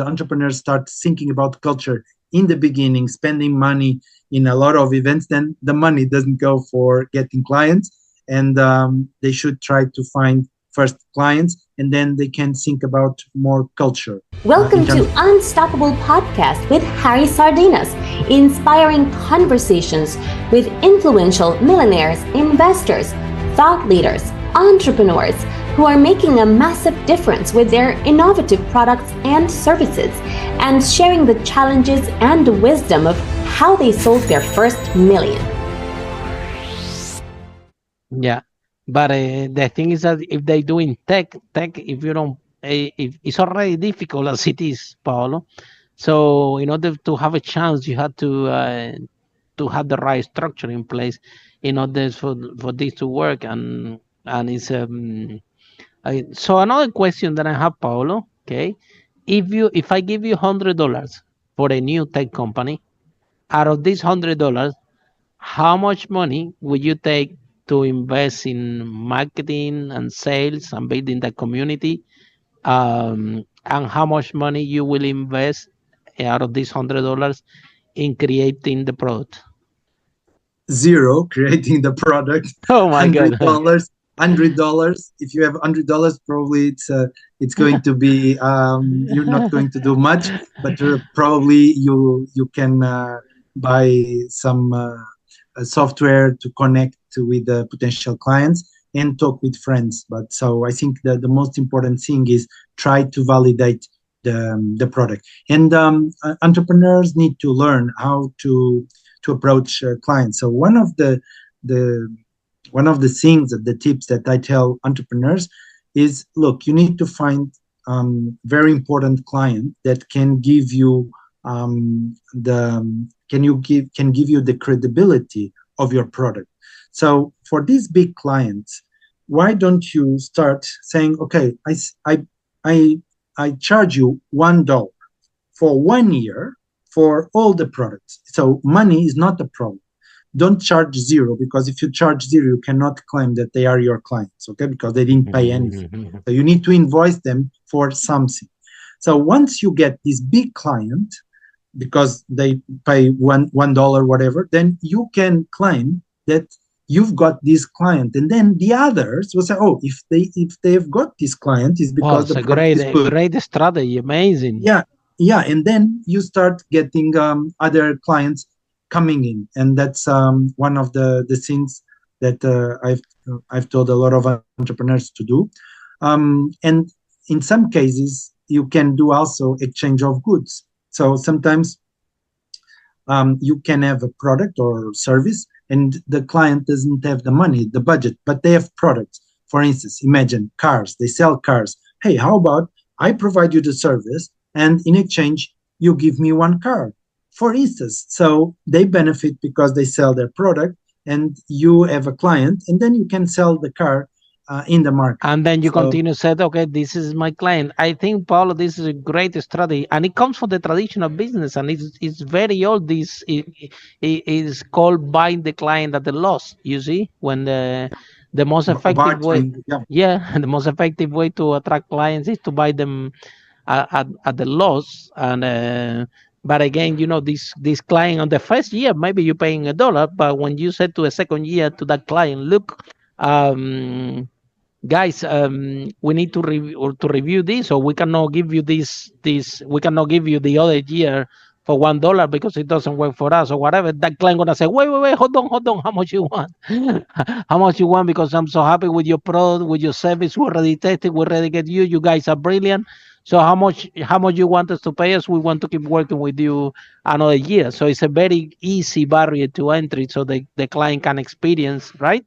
the entrepreneurs start thinking about culture in the beginning, spending money in a lot of events, then the money doesn't go for getting clients. And they should try to find first clients, and then they can think about more culture. Welcome to Unstoppable Podcast with Harry Sardinas, inspiring conversations with influential millionaires, investors, thought leaders, entrepreneurs who are making a massive difference with their innovative products and services, and sharing the challenges and wisdom of how they sold their first million. Yeah, but the thing is that if they do in tech, if you don't, if it's already difficult as it is, Paolo. So in order to have a chance, you have to have the right structure in place in order for this to work. And it's so another question that I have, Paolo. Okay, if I give you $100 for a new tech company, out of this $100, how much money would you take to invest in marketing and sales and building the community? And how much money you will invest out of this $100 in creating the product? Zero, creating the product. Oh my God. $100. If you have $100, probably it's going to be you're not going to do much, but probably you can buy some software to connect with the potential clients and talk with friends. But so I think that the most important thing is try to validate the product. And entrepreneurs need to learn how to approach clients. So one of the things, the tips that I tell entrepreneurs is, look, you need to find very important client that can give you can give you the credibility of your product. So for these big clients, why don't you start saying, okay, I charge you $1 for 1 year for all the products. So money is not a problem. Don't charge zero, because if you charge zero, you cannot claim that they are your clients, okay? Because they didn't pay anything. So you need to invoice them for something. So once you get this big client, because they pay $1, whatever, then you can claim that you've got this client, and then the others will say, "Oh, if they've got this client, is because the product is good." Great strategy, amazing. Yeah, and then you start getting other clients coming in, and that's one of the things that I've told a lot of entrepreneurs to do, and in some cases you can do also exchange of goods. So sometimes you can have a product or service and the client doesn't have the money, the budget, but they have products. For instance, imagine cars, they sell cars. Hey, how about I provide you the service and in exchange, you give me one car, for instance. So they benefit because they sell their product and you have a client, and then you can sell the car in the market. And then you continue said, okay, this is my client. I think, Paulo, this is a great strategy, and it comes from the traditional business, and it's very old. This it is called buying the client at the loss. You see, when the most effective way, the most effective way to attract clients is to buy them at the loss. And but again, this client on the first year, maybe you're paying $1, but when you said to a second year to that client, look, guys, we need to review this, or we cannot give you this. We cannot give you the other year for $1 because it doesn't work for us, or whatever. That client gonna say, wait, hold on, how much you want? How much you want? Because I'm so happy with your product, with your service. We already tested, we already get you. You guys are brilliant. So how much you want us to pay us? We want to keep working with you another year. So it's a very easy barrier to entry, so the client can experience, right?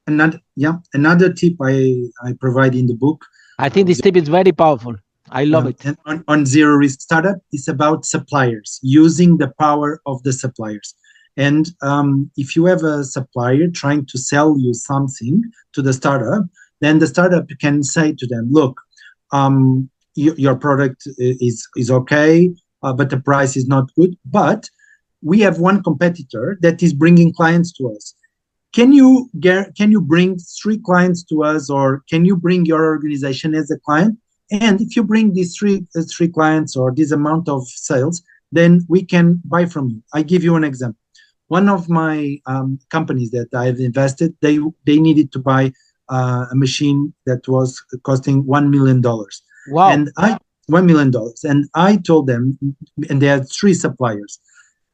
Another tip I provide in the book. I think this tip is very powerful. I love it. And on Zero Risk Startup, it's about suppliers, using the power of the suppliers. And if you have a supplier trying to sell you something to the startup, then the startup can say to them, look, your product is okay, but the price is not good. But we have one competitor that is bringing clients to us. Can you bring 3 clients to us, or can you bring your organization as a client? And if you bring these three clients or this amount of sales, then we can buy from you. I give you an example. One of my companies that I've invested, they needed to buy a machine that was costing $1 million, Wow. and I $1 million, and I told them, and they had three suppliers,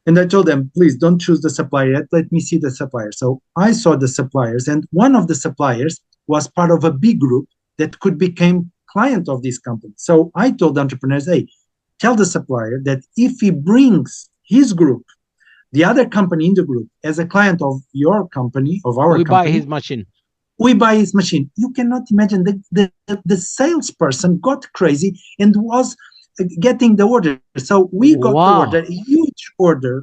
and I told them, please don't choose the supplier yet. Let me see the supplier. So I saw the suppliers, and one of the suppliers was part of a big group that could become client of this company. So I told entrepreneurs, hey, tell the supplier that if he brings his group, the other company in the group, as a client of your company, of our We buy company, his machine. we buy his machine. You cannot imagine the salesperson got crazy and was getting the order. So we got the order, Wow. a huge order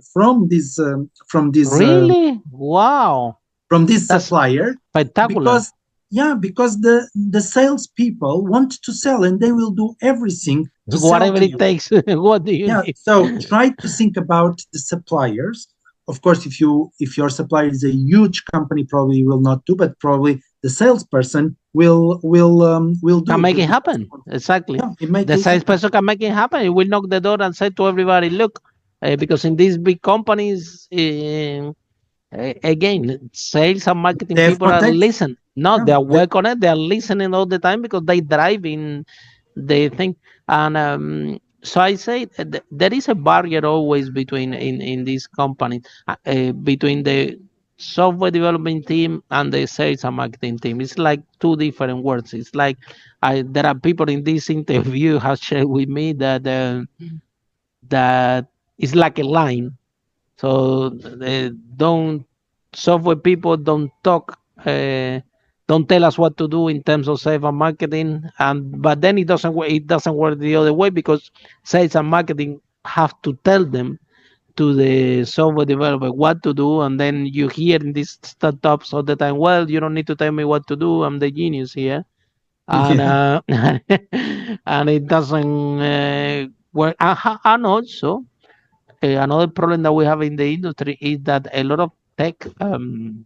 Really? Wow. from this That's supplier, spectacular. because because the salespeople want to sell and they will do everything to sell Whatever to it you. takes. What do you Yeah, need? so try to think about the suppliers. Of course, if your supplier is a huge company, probably you will not do, but probably the salesperson will Can do, make it because happen. Exactly. yeah, it make The it happen. salesperson can make it happen. He will knock the door and say to everybody, look, because in these big companies, again, sales and marketing They have people are contacts. listen. No, Yeah, they are work on it. They are listening all the time because they drive in the thing. And so I say there is a barrier always between in these companies, between the software development team and the sales and marketing team. It's like two different words. It's like there are people in this interview have shared with me that it's like a line. So don't software people don't talk, don't tell us what to do in terms of sales and marketing, and but then it doesn't work the other way because sales and marketing have to tell them to the software developer what to do, and then you hear in these startups all the time, well, you don't need to tell me what to do, I'm the genius here, and yeah, and it doesn't work. And also another problem that we have in the industry is that a lot of tech um,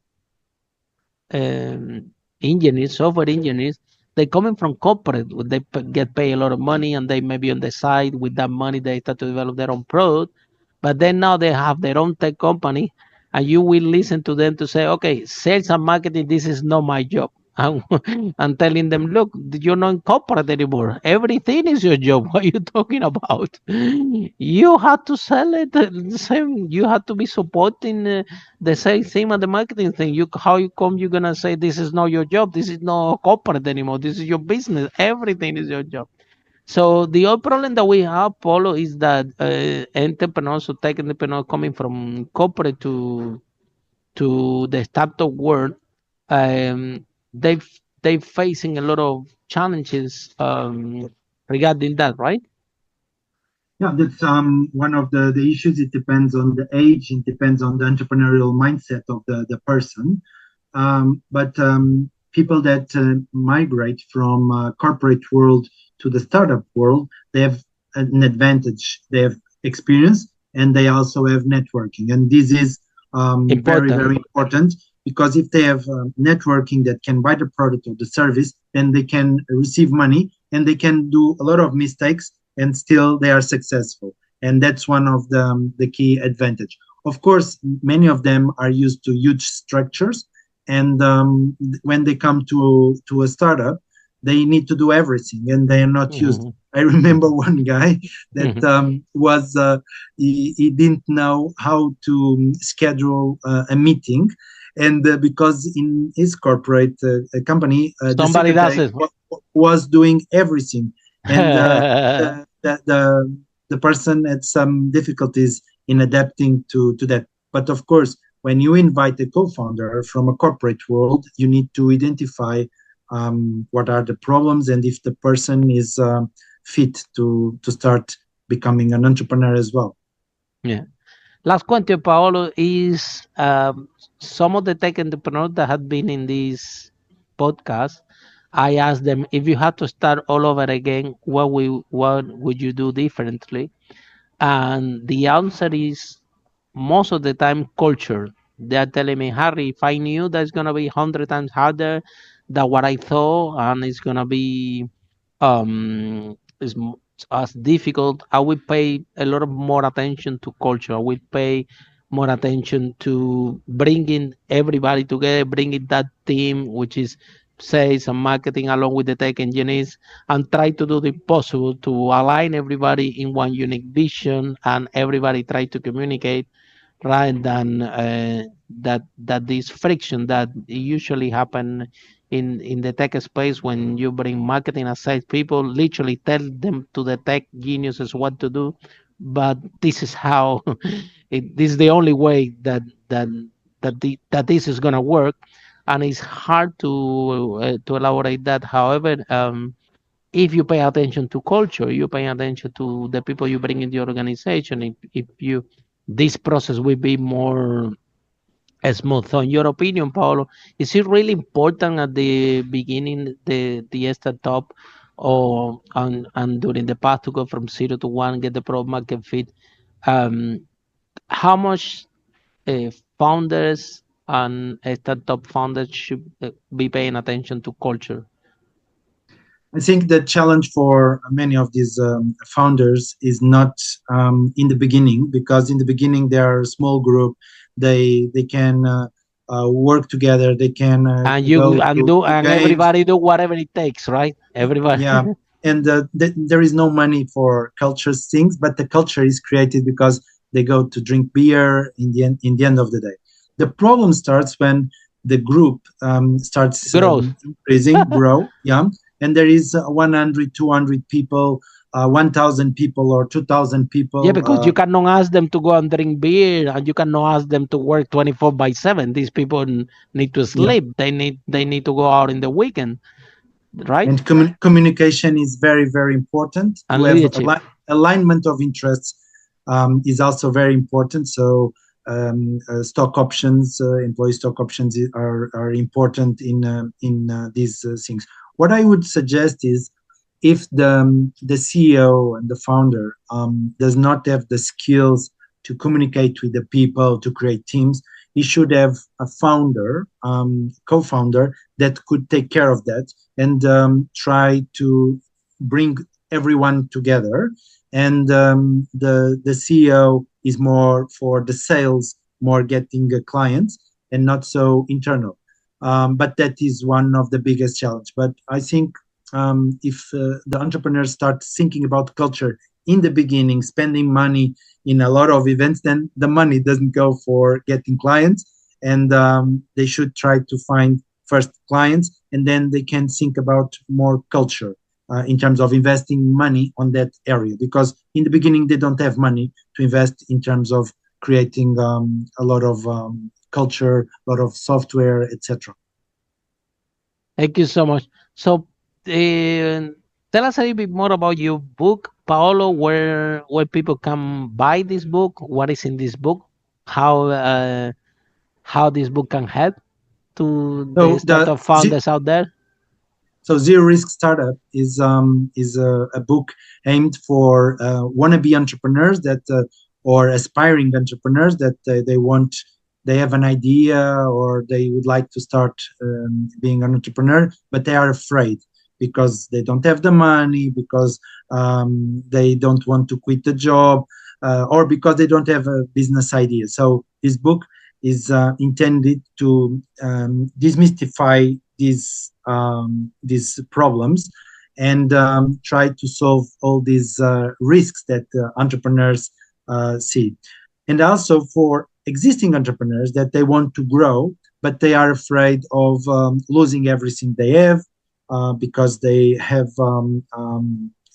engineers, software engineers, they coming from corporate. They get paid a lot of money, and they maybe on the side with that money they start to develop their own product. But then now they have their own tech company, and you will listen to them to say, "Okay, sales and marketing, this is not my job." And telling them, look, you're not corporate anymore. Everything is your job. What are you talking about? You have to sell it. The same. You have to be supporting the sales team and the marketing thing. You how you come you're gonna say this is not your job? This is not corporate anymore. This is your business. Everything is your job. So the other problem that we have, Paulo, is that entrepreneurs, so tech entrepreneurs coming from corporate to the startup world, they they facing a lot of challenges regarding that, right? yeah. That's one of the issues. It depends on the age. It depends on the entrepreneurial mindset of the person. But people that migrate from corporate world to the startup world, they have an advantage. They have experience, and they also have networking, and this is very Important. very important, because if they have networking that can buy the product or the service, then they can receive money and they can do a lot of mistakes and still they are successful, and that's one of the key advantage. Of course, many of them are used to huge structures, and when they come to a startup, they need to do everything and they are not used. Mhm. I remember one guy that Mhm. was he didn't know how to schedule a meeting, and because in his corporate company, the Somebody does secretary it. was doing everything, and the person had some difficulties in adapting to that. But of course, when you invite a co-founder from a corporate world, you need to identify what are the problems and if the person is fit to start becoming an entrepreneur as well. Yeah. Last question, Paolo, is some of the tech entrepreneurs that have been in this podcast. I asked them if you had to start all over again, what would you do differently? And the answer is most of the time culture. They are telling me, Harry, if I knew that's gonna be 100 times harder than what I thought, and it's gonna be is as difficult. I will pay a lot of more attention to culture. I will pay more attention to bringing everybody together, bringing that team, which is sales and marketing, along with the tech engineers, and try to do the possible to align everybody in one unique vision and everybody try to communicate rather than that this friction that usually happen in the tech space when you bring marketing and sales people, literally tell them to the tech geniuses what to do, but this is how this is the only way that this is going to work, and it's hard to elaborate that. However, if you pay attention to culture, you pay attention to the people you bring in the organization. If you this process will be more smooth. So, in your opinion, Paolo, is it really important at the beginning the startup or and during the path to go from 0 to 1, get the product market fit? Um, how much founders and startup founders should be paying attention to culture? I think the challenge for many of these founders is not in the beginning, because in the beginning they are a small group. They can work together. They can And go you and do to and games. everybody do whatever it takes, right? Everybody. Yeah, and there is no money for culture things, but the culture is created because they go to drink beer in the end of the day. The problem starts when the group starts Growth. increasing, grow, yeah, and there is 100, 200 people, 1,000 people, or 2,000 Yeah, people. because you cannot ask them to go and drink beer, and you cannot ask them to work 24/7. These people need to Yeah, sleep. They need to go out in the weekend, right? and communication is very, very important. To And have leadership. alignment of interests is also very important. So stock options, employee stock options are important in these things. What I would suggest is, if the CEO and the founder does not have the skills to communicate with the people, to create teams, he should have a founder, co-founder, that could take care of that and try to bring everyone together. And the CEO is more for the sales, more getting clients, and not so internal. But that is one of the biggest challenge. But I think if the entrepreneurs start thinking about culture in the beginning, spending money in a lot of events, then the money doesn't go for getting clients, and they should try to find first clients, and then they can think about more culture in terms of investing money on that area, because in the beginning they don't have money to invest in terms of creating a lot of culture, a lot of software, etc. Thank you so much. So, tell us a little bit more about your book, Paolo. Where people can buy this book? What is in this book? How this book can help to the So the startup founders out there? Zero Risk Startup is a book aimed for wannabe entrepreneurs that or aspiring entrepreneurs that they have an idea, or they would like to start being an entrepreneur, but they are afraid because they don't have the money, because they don't want to quit the job, or because they don't have a business idea. So this book is intended to demystify these problems, and try to solve all these risks that entrepreneurs see. And also for existing entrepreneurs that they want to grow, but they are afraid of losing everything they have, because they have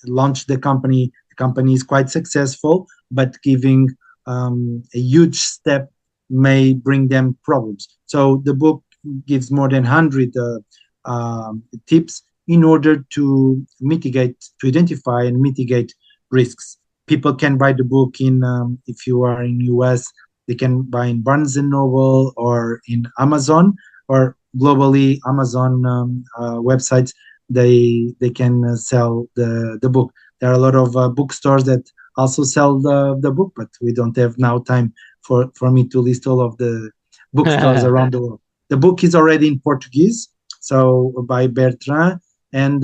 launched the company. The company is quite successful, but giving a huge step may bring them problems. So the book gives more than 100 tips in order to identify and mitigate risks. People can buy the book if you are in US, they can buy in Barnes and Noble or in Amazon, or globally Amazon websites. They can sell the book. There are a lot of bookstores that also sell the book, but we don't have now time for me to list all of the bookstores around the world. The book is already in Portuguese, so by Bertrand, and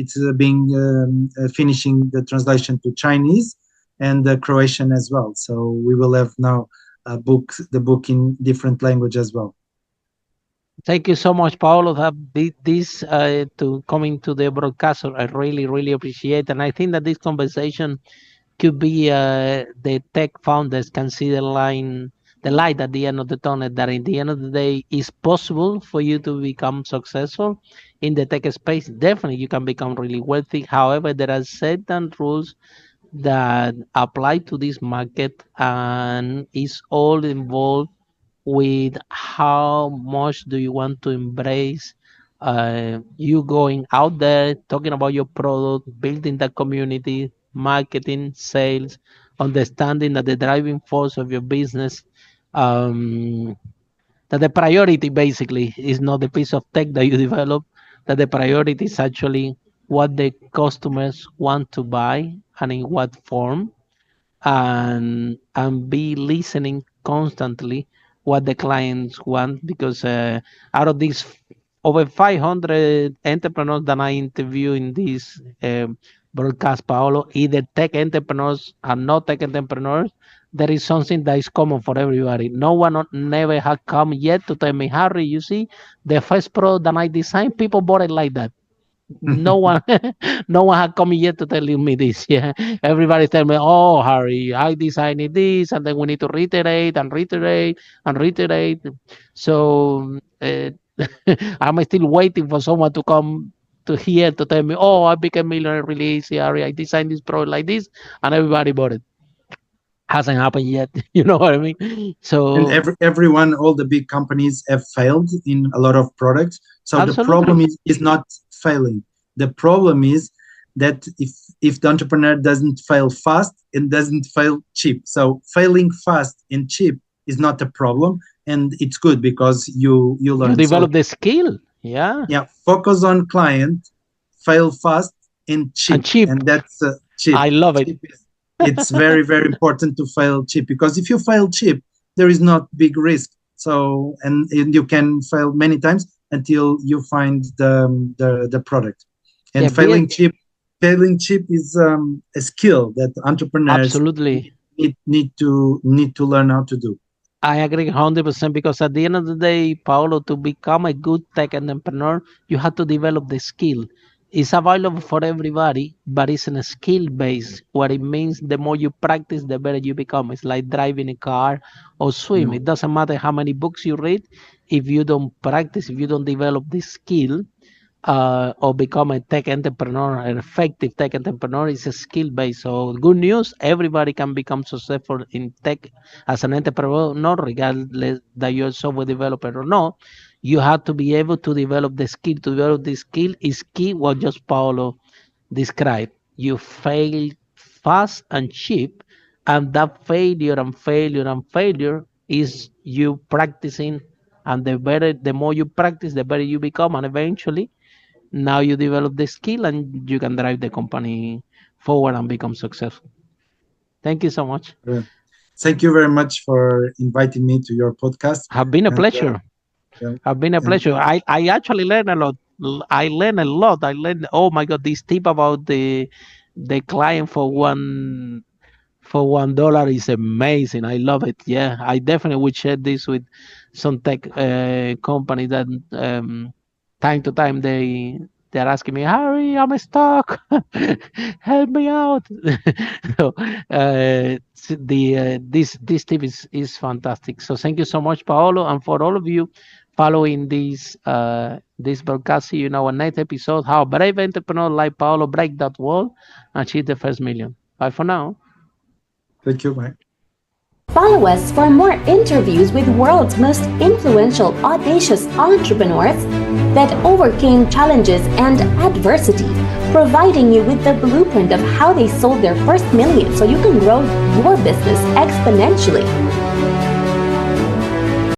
it's being finishing the translation to Chinese and Croatian as well. So we will have now the book in different language as well. Thank you so much, Paolo, that this to coming to the broadcast. I really, really appreciate, and I think that this conversation could be the tech founders can see the light at the end of the tunnel. That in the end of the day, it's possible for you to become successful in the tech space. Definitely, you can become really wealthy. However, there are certain rules that apply to this market, and it's all involved with how much do you want to embrace you going out there, talking about your product, building the community, marketing, sales, understanding that the driving force of your business, um, that the priority basically is not the piece of tech that you develop, that the priority is actually what the customers want to buy and in what form, and be listening constantly what the clients want, because out of these over 500 entrepreneurs that I interview in this broadcast, Paolo, either tech entrepreneurs or not tech entrepreneurs, there is something that is common for everybody. No one never had come yet to tell me, Harry, you see, the first product that I designed, people bought it like that. No one no one had come yet to tell me this. Yeah, everybody tell me, oh, Harry, I designed this, and then we need to reiterate and reiterate and reiterate. So I'm still waiting for someone to come to here to tell me, oh, I became millionaire really easy, Harry, I designed this product like this, and everybody bought it. Hasn't happened yet. You know what I mean? And So everyone, all the big companies have failed in a lot of products. So the problem absolutely, is not failing. The problem is that if the entrepreneur doesn't fail fast and doesn't fail cheap. So failing fast and cheap is not a problem, and it's good because you you learn. So develop the skill. Yeah, yeah, focus on client, fail fast and and cheap, cheap. and that's cheap. I love it. Cheap is, it's very very important to fail cheap, because if you fail cheap, there is not big risk. So and you can fail many times until you find the product. Yeah, And failing cheap is a skill that entrepreneurs absolutely. need to learn how to do. I agree 100% because at the end of the day, Paolo, to become a good tech entrepreneur, you have to develop the skill. It's available for everybody, but it's in a skill base. What it means, the more you practice, the better you become. It's like driving a car or swim. Yeah. It doesn't matter how many books you read. If you don't practice, if you don't develop the skill, or become a tech entrepreneur, an effective tech entrepreneur, is a skill base. So good news, everybody can become successful in tech as an entrepreneur, regardless that you're a software developer or not. You have to be able to develop the skill. To develop the skill is key, what just Paolo described. You fail fast and cheap, and that failure and failure and failure is you practicing, and the more you practice, the better you become, and eventually now you develop the skill and you can drive the company forward and become successful. Thank you so much. Uh, Thank you very much for inviting me to your podcast. Have been a And pleasure. yeah, Have been a and pleasure. I actually learned a lot. I learned a lot. I learned, oh my God, this tip about the client for $1 is amazing. I love it. Yeah, I definitely would share this with some tech company that time to time they're asking me, Harry, I'm stuck. Help me out. So this tip is fantastic. So thank you so much, Paolo, and for all of you following this broadcast. See you in our next episode. How brave entrepreneur like Paolo break that wall and achieve the first million. Bye for now. thank you. Bye. Follow us for more interviews with world's most influential, audacious entrepreneurs that overcame challenges and adversity, providing you with the blueprint of how they sold their first million so you can grow your business exponentially.